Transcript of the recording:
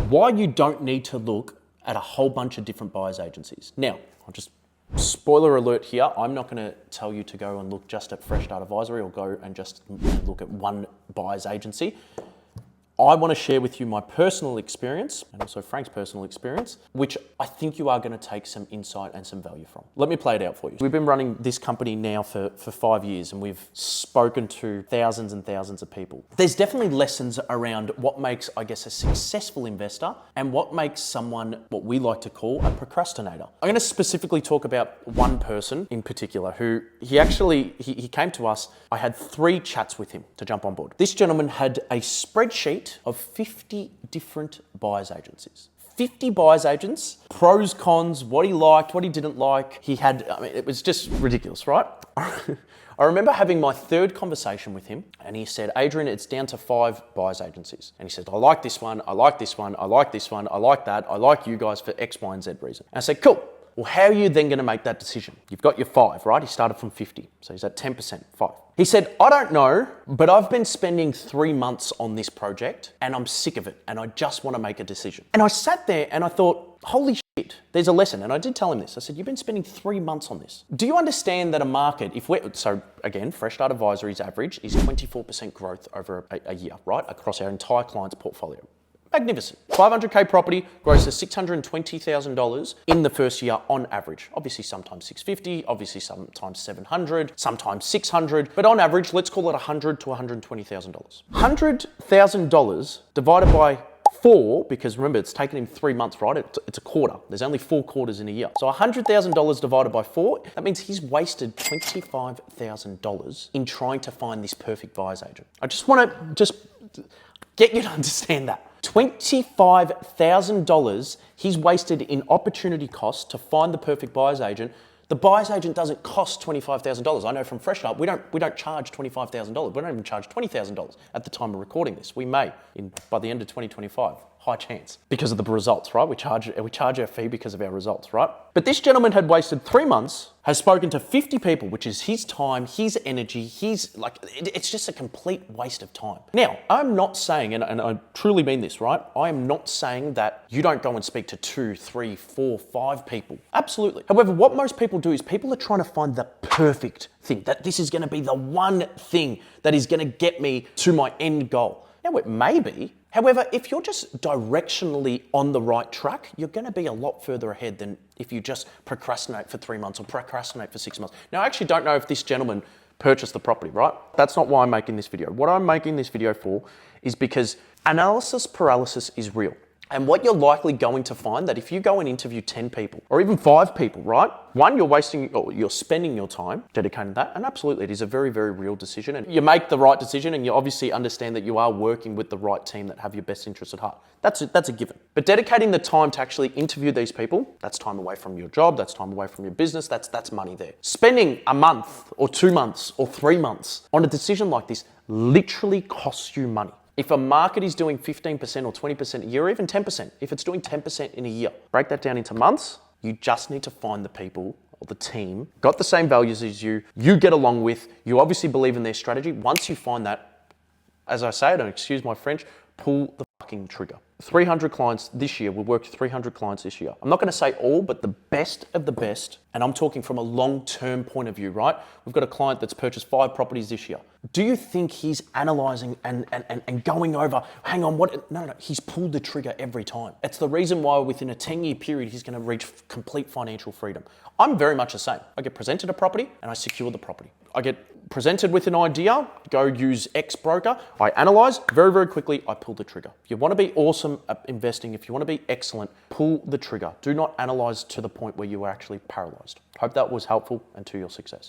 Why you don't need to look at a whole bunch of different buyers agencies. Now, I'll just spoiler alert here, I'm not going to tell you to go and look just at Fresh Start Advisory or go and just look at one buyer's agency. I want to share with you my personal experience and also Frank's personal experience, which I think you are going to take some insight and some value from. Let me play it out for you. We've been running this company now for 5 years and we've spoken to thousands and thousands of people. There's definitely lessons around what makes, I guess, a successful investor and what makes someone what we like to call a procrastinator. I'm going to specifically talk about one person in particular who he came to us. I had 3 chats with him to jump on board. This gentleman had a spreadsheet of 50 different buyers agencies. 50 buyers agents, pros, cons, what he liked, what he didn't like. It was just ridiculous, right? I remember having my 3rd conversation with him and he said, Adrian, it's down to 5 buyers agencies. And he said, I like this one, I like this one, I like this one, I like that, I like you guys for X, Y, and Z reason. And I said, cool. Well, how are you then going to make that decision? You've got your 5, right? He started from 50. So he's at 10%, 5. He said, I don't know, but I've been spending 3 months on this project and I'm sick of it and I just want to make a decision. And I sat there and I thought, holy shit, there's a lesson. And I did tell him this. I said, you've been spending 3 months on this. Do you understand that a market, so again, Fresh Start Advisory's average is 24% growth over a year, right? Across our entire client's portfolio. Magnificent. 500K property grows to $620,000 in the first year on average. Obviously, sometimes 650, obviously sometimes 700, sometimes 600, but on average, let's call it $100,000 to $120,000. $100,000 divided by 4, because remember, it's taken him 3 months, right? It's a quarter. There's only 4 quarters in a year. So $100,000 divided by 4, that means he's wasted $25,000 in trying to find this perfect buyer's agent. I just want to get you to understand that. $25,000 he's wasted in opportunity costs to find the perfect buyer's agent. The buyer's agent doesn't cost $25,000. I know from Fresh Start, we don't charge $25,000. We don't even charge $20,000 at the time of recording this. We may by the end of 2025. High chance because of the results, right? We charge our fee because of our results, right? But this gentleman had wasted 3 months, has spoken to 50 people, which is his time, his energy, it's just a complete waste of time. Now, I'm not saying, and I truly mean this, right? I am not saying that you don't go and speak to 2, 3, 4, 5 people. Absolutely. However, what most people do is people are trying to find the perfect thing, that this is going to be the one thing that is going to get me to my end goal. Now, it may be. However, if you're just directionally on the right track, you're going to be a lot further ahead than if you just procrastinate for 3 months or procrastinate for 6 months. Now, I actually don't know if this gentleman purchased the property, right? That's not why I'm making this video. What I'm making this video for is because analysis paralysis is real. And what you're likely going to find that if you go and interview 10 people or even 5 people, right? One, you're spending your time dedicating to that. And absolutely, it is a very, very real decision. And you make the right decision and you obviously understand that you are working with the right team that have your best interests at heart. That's a given. But dedicating the time to actually interview these people, that's time away from your job, that's time away from your business, that's money there. Spending a month or 2 months or 3 months on a decision like this literally costs you money. If a market is doing 15% or 20% a year, or even 10%, if it's doing 10% in a year, break that down into months, you just need to find the people or the team, got the same values as you get along with, you obviously believe in their strategy. Once you find that, as I say, don't excuse my French, pull the fucking trigger. 300 clients this year. We'll work with 300 clients this year. I'm not going to say all, but the best of the best. And I'm talking from a long-term point of view, right? We've got a client that's purchased 5 properties this year. Do you think he's analyzing and going over, hang on, what? No. He's pulled the trigger every time. It's the reason why within a 10-year period, he's going to reach complete financial freedom. I'm very much the same. I get presented a property and I secure the property. I get presented with an idea, go use X broker, I analyze very, very quickly, I pull the trigger. If you want to be awesome at investing, if you want to be excellent, pull the trigger. Do not analyze to the point where you are actually paralyzed. Hope that was helpful and to your success.